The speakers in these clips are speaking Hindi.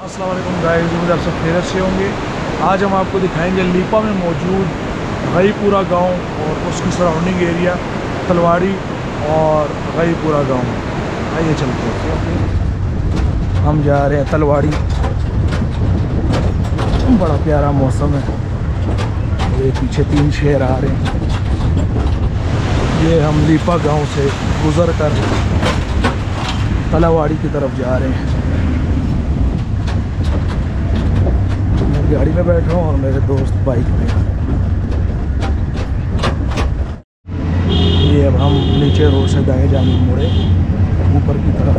अस्सलाम वालेकुम गाइस, उम्मीद आप सब खैरियत से होंगे। आज हम आपको दिखाएंगे लीपा में मौजूद गईपुरा गांव और उसकी सराउंडिंग एरिया तलवाड़ी और गईपुरा गांव। आइए चलते हैं, हम जा रहे हैं तलवाड़ी। बड़ा प्यारा मौसम है। ये पीछे 3 शहर आ रहे हैं। ये हम लीपा गांव से गुज़र कर तलवाड़ी की तरफ जा रहे हैं। मैं गाड़ी में बैठा हूँ और मेरे दोस्त बाइक पे। ये अब हम नीचे रोड से दाएं जाने मुड़े ऊपर की तरफ।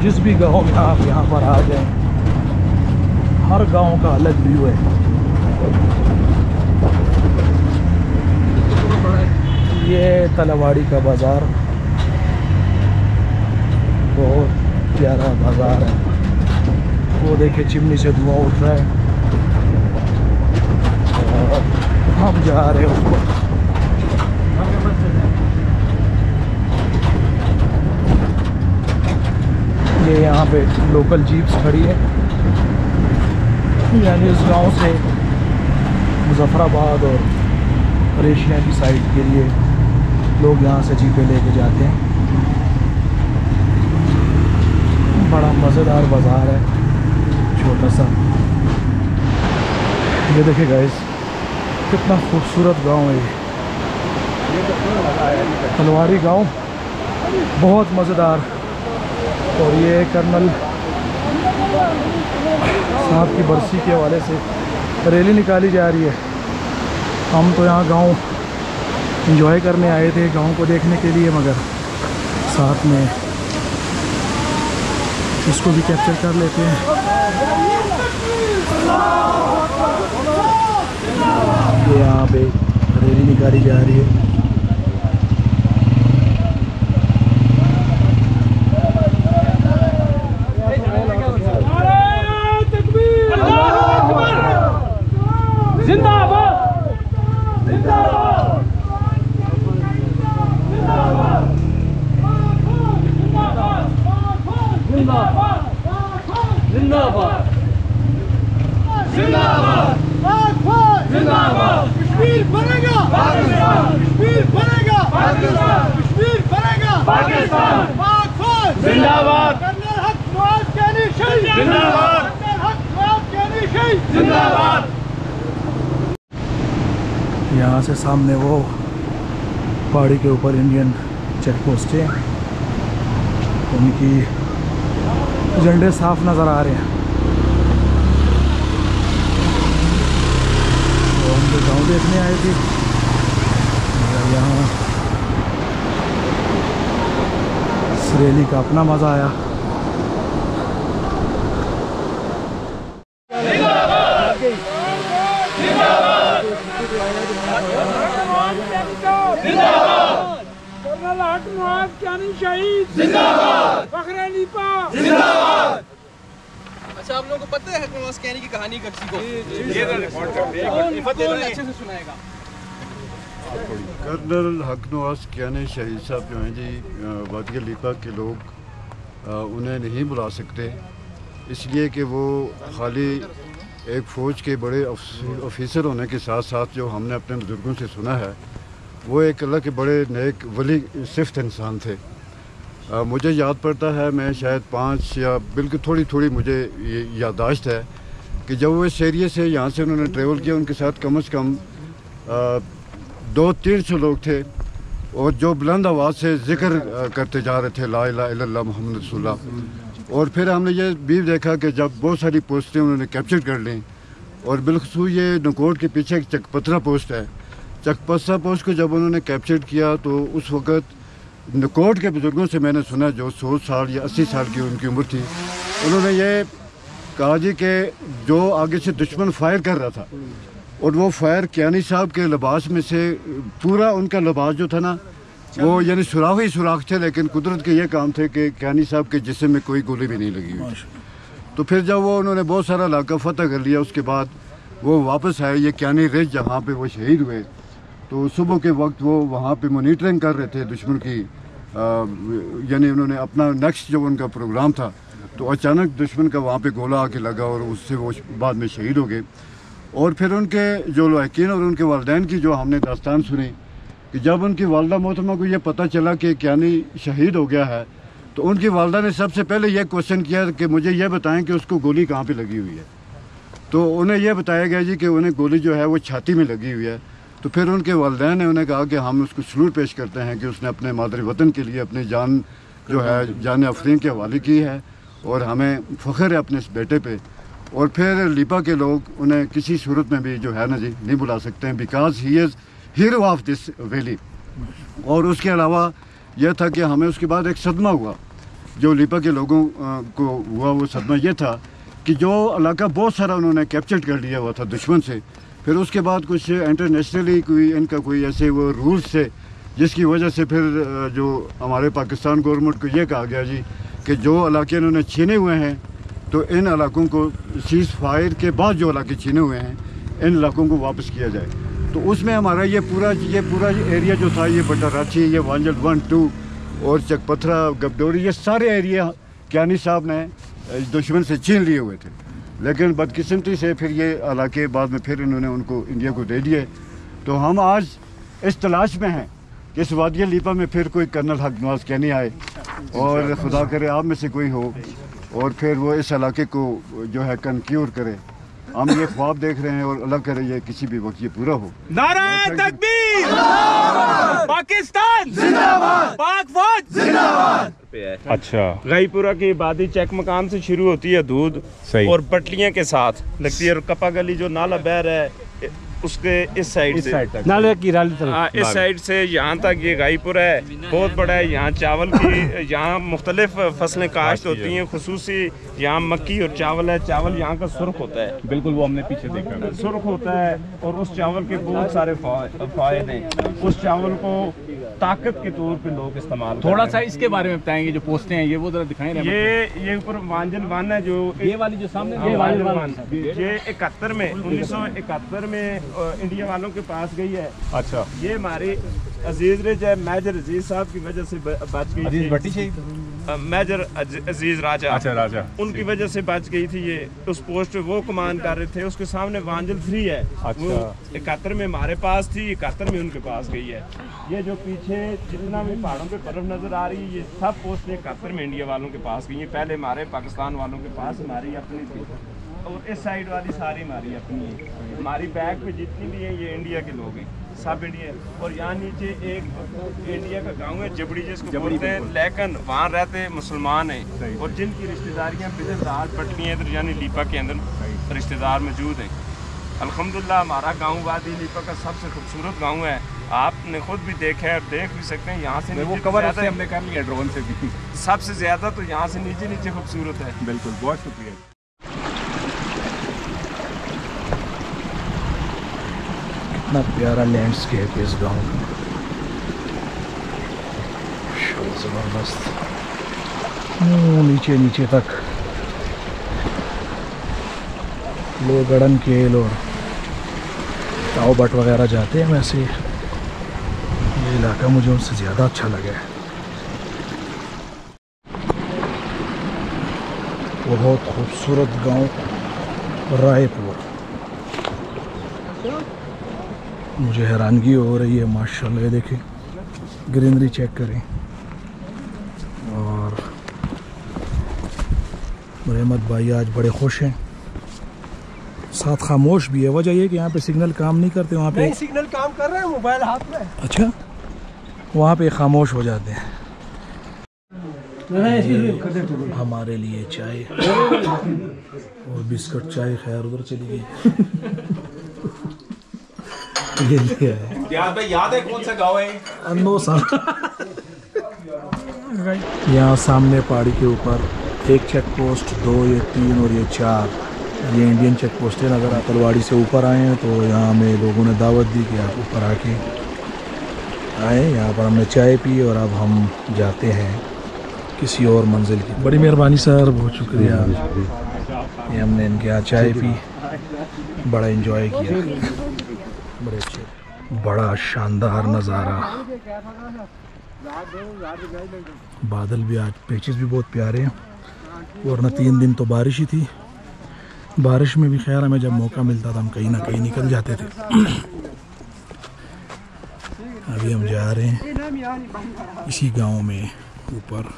जिस भी गांव में आप यहाँ पर आ जाएं, हर गांव का अलग व्यू है। ये तलवाड़ी का बाज़ार बहुत प्यारा बाज़ार है। वो देखिए चिमनी से धुआं उठ रहा है और हम जा रहे हैं ऊपर। ये यहाँ पे लोकल जीप्स खड़ी है, यानी उस गांव से मुजफ्फराबाद और एशिया की साइड के लिए लोग यहाँ से जीपें लेके जाते हैं। बड़ा मज़ेदार बाज़ार है, छोटा सा। ये देखिए गाइस, कितना खूबसूरत गांव है ये तलवाड़ी गांव, बहुत मज़ेदार। और ये कर्नल साहब की बरसी के हवाले से रैली निकाली जा रही है। हम तो यहाँ गांव एंजॉय करने आए थे, गांव को देखने के लिए, मगर साथ में इसको भी कैप्चर कर लेते हैं। ये यहाँ पे रैली निकाली जा रही है। कश्मीर बनेगा पाकिस्तान, कश्मीर बनेगा पाकिस्तान, कश्मीर बनेगा पाकिस्तान। जिंदाबाद कर्नल हक नवाज कहनी शहीद, जिंदाबाद कर्नल हक नवाज कहनी शहीद, जिंदाबाद। यहाँ से सामने वो पहाड़ी के ऊपर इंडियन चेक पोस्ट है, उनकी झंडे साफ नज़र आ रहे हैं। तो हम तो गाँव देखने आए थे, यहाँ इस रैली का अपना मज़ा आया। कर्नल हक नवाज कहनी शहीद, जिंदाबाद फखरे लीपा, जिंदाबाद। अच्छा, आप लोगों को पता है हक नवाज कहनी की कहानी का? किसी को अच्छे से सुनाएगा। कर्नल हक नवाज कियानी शहीद साहब जो हैं जी, वादिया लीपा के लोग उन्हें नहीं बुला सकते, इसलिए कि वो खाली एक फ़ौज के बड़े ऑफिसर होने के साथ साथ जो हमने अपने बुजुर्गों से सुना है, वो एक अल्लाह के बड़े नेक वली सिफ्त इंसान थे। मुझे याद पड़ता है, मैं शायद 5 या बिल्कुल थोड़ी थोड़ी मुझे ये याददाश्त है कि जब वो इस एरिए से यहाँ से उन्होंने ट्रेवल किया, उनके साथ कम से कम 200-300 लोग थे, और जो बुलंद आवाज़ से ज़िक्र करते जा रहे थे ला इलाहा इल्लल्लाह मुहम्मद रसूलुल्लाह। और फिर हमने ये भी देखा कि जब बहुत सारी पोस्टें उन्होंने कैप्चर कर लीं, और बिलखसूस ये नकोट के पीछे एक चकपत्रा पोस्ट है, चकपत्रा पोस्ट को जब उन्होंने कैप्चर किया तो उस वक़्त नकोट के बुज़ुर्गों से मैंने सुना, जो 100 साल या 80 साल की उनकी उम्र थी, उन्होंने ये कहा जी कि जो आगे से दुश्मन फायर कर रहा था, और वो फायर कियानी साहब के लिबास में से, पूरा उनका लिबास जो था ना, वो यानी सुराख ही सुराख थे, लेकिन कुदरत के ये काम थे कि कियानी साहब के जिस्म में कोई गोली भी नहीं लगी हुई। तो फिर जब वो उन्होंने बहुत सारा इलाका फतह कर लिया, उसके बाद वो वापस आए, ये कियानी रिज जहाँ पे वो शहीद हुए, तो सुबह के वक्त वो वहाँ पे मॉनिटरिंग कर रहे थे दुश्मन की, यानी उन्होंने अपना नेक्स्ट जो उनका प्रोग्राम था, तो अचानक दुश्मन का वहाँ पे गोला आके लगा और उससे वो बाद में शहीद हो गए। और फिर उनके जो लड़किन और उनके वालिदैन की जो हमने दास्तान सुनी कि जब उनकी वालदा मोहतरमा को ये पता चला कि कियानी शहीद हो गया है, तो उनकी वालदा ने सबसे पहले यह क्वेश्चन किया कि मुझे यह बताएं कि उसको गोली कहाँ पे लगी हुई है। तो उन्हें यह बताया गया जी कि उन्हें गोली जो है वो छाती में लगी हुई है। तो फिर उनके वालिदैन ने उन्हें कहा कि हम उसको सलूट पेश करते हैं कि उसने अपने मादरी वतन के लिए अपनी जान जो है जान अफरीन के हवाले की है और हमें फ़ख्र है अपने इस बेटे पे। और फिर लिपा के लोग उन्हें किसी सूरत में भी जो है ना जी नहीं बुला सकते हैं, because he is hero of this valley. और उसके अलावा यह था कि हमें उसके बाद एक सदमा हुआ जो लिपा के लोगों को हुआ। वो सदमा ये था कि जो इलाका बहुत सारा उन्होंने कैप्चर कर लिया हुआ था दुश्मन से, फिर उसके बाद कुछ इंटरनेशनली कोई इनका कोई ऐसे वो रूल्स थे जिसकी वजह से फिर जो हमारे पाकिस्तान गवर्नमेंट को ये कहा गया जी कि जो इलाके इन्होंने छीने हुए हैं तो इन इलाकों को सीज़ फायर के बाद जो इलाके छीने हुए हैं इन इलाकों को वापस किया जाए। तो उसमें हमारा ये पूरा एरिया जो था, ये बटाराची, ये वांजल 1, 2 और चकपथरा, गबडोरी, ये सारे एरिया कियानी साहब ने दुश्मन से छीन लिए हुए थे। लेकिन बदकिस्मती से फिर ये इलाके बाद में फिर इन्होंने उनको इंडिया को दे दिए। तो हम आज इस तलाश में हैं कि इस वादिया लिपा में फिर कोई कर्नल हक नवाज कियानी आए और खुदा करे आप में से कोई हो और फिर वो इस इलाके को जो है कनक्यूर करे। हम ये ख्वाब देख रहे हैं और अल्लाह करे ये किसी भी वक्त ये पूरा हो। नारे तकबीर, पाकिस्तान जिंदाबाद, पाक फौज जिंदाबाद। अच्छा, गाईपुरा की इबादी चेक मकाम से शुरू होती है दूध और पटलियां के साथ लगती है, और कपा गली जो नाला बह रहा है उसके इस साइड से नाले की राली तरफ, इस साइड से यहाँ तक ये गाईपुरा है, बहुत बड़ा है। यहाँ चावल की यहाँ मुख्तलिफ फसलें काश्त होती हैं, खुसूसी यहाँ मक्की और चावल है। चावल यहाँ का सुर्ख होता है, बिल्कुल वो हमने पीछे देखा, सुर्ख होता है और उस चावल के बहुत सारे फायदे हैं। उस चावल को ताकत के तौर पे लोग इस्तेमाल थोड़ा सा इसके बारे में बताएंगे, जो पोस्टें हैं ये वो जरा दिखाएं। ये ऊपर वांजल वन है, जो ये वाली जो सामने ये 71 में 1971 में इंडिया वालों के पास गई है। अच्छा, ये हमारे अजीज रेज है, मेजर अजीज साहब की वजह से बच गई थी। मेजर अजीज राजा, अच्छा राजा, उनकी वजह से बच गई थी। ये उस पोस्ट पे वो कमान कर रहे थे। उसके सामने वांजल 3 है, वो 71 में हमारे पास थी, 71 में उनके पास गई है। ये जो पीछे जितना भी पहाड़ों पे बर्फ नजर आ रही है, ये सब पोस्ट 71 में इंडिया वालों के पास गई है। पहले हमारे पाकिस्तान वालों के पास हमारी अपनी थी, और इस साइड वाली सारी हमारी अपनी है। हमारी बैग पे जितनी भी है ये इंडिया के लोग हैं, सब इंडिया। और यहाँ नीचे एक इंडिया का गांव है जबड़ी, जिसको बोलते हैं, लेकिन वहाँ रहते मुसलमान हैं और जिनकी रिश्तेदारियाँ बिजदार पटली हैं, यानी लीपा के अंदर रिश्तेदार मौजूद हैं। अल्हम्दुलिल्लाह हमारा गाँव वादी लीपा का सबसे खूबसूरत गाँव है। आपने खुद भी देखा है और देख भी सकते हैं। यहाँ से वो कवर हमने कर लिया ड्रोन से भी, सबसे ज्यादा तो यहाँ से नीचे खूबसूरत है। बिल्कुल, बहुत शुक्रिया। कितना प्यारा लैंडस्केप है इस गांव का, ज़बरदस्त। नीचे तक लोग गड़न केल और ताव बट वगैरह जाते हैं। वैसे ये इलाका मुझे उनसे ज़्यादा अच्छा लगा है। बहुत खूबसूरत गांव रायपुर, मुझे हैरानगी हो रही है माशाल्लाह। ये देखें, ग्रीनरी चेक करें। और रहमत भाई आज बड़े खुश हैं, साथ खामोश भी है। वजह ये कि यहाँ पे सिग्नल काम नहीं करते, वहाँ पे सिग्नल काम कर रहे हैं, मोबाइल हाथ में। अच्छा, वहाँ पे खामोश हो जाते हैं। हमारे लिए चाय और बिस्कुट, चाय खैर उधर चली गई। ये लिया है याद भाई, याद है कौन सा गाँव है? नो यहाँ सामने पहाड़ी के ऊपर एक चेक पोस्ट, 2, ये 3 और ये 4 ये इंडियन चेक पोस्ट है। अगर आप तलवाड़ी से ऊपर आए हैं तो यहाँ हमें लोगों ने दावत दी कि आप ऊपर आके आए। यहाँ पर हमने चाय पी और अब हम जाते हैं किसी और मंजिल की। बड़ी मेहरबानी सर, बहुत शुक्रिया। ये हमने इनके यहाँ चाय पी, बड़ा एंजॉय किया, बड़े अच्छे। बड़ा शानदार नज़ारा। बादल भी आज पेचेस भी बहुत प्यारे हैं, वरना 3 दिन तो बारिश ही थी। बारिश में भी खैर हमें जब मौका मिलता था हम कहीं ना कहीं निकल जाते थे। अभी हम जा रहे हैं इसी गांव में ऊपर।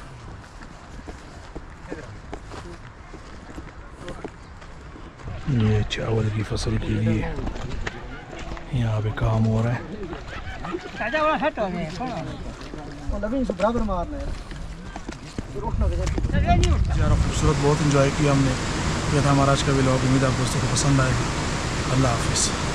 ये चावल की फसल के लिए यहाँ पे काम हो रहा है। ज़्यादा खूबसूरत बहुत इंजॉय किया हमने। यह था हमारा आज का व्लॉग। उम्मीद आप दोस्तों को पसंद आएगा। अल्लाह हाफिज़।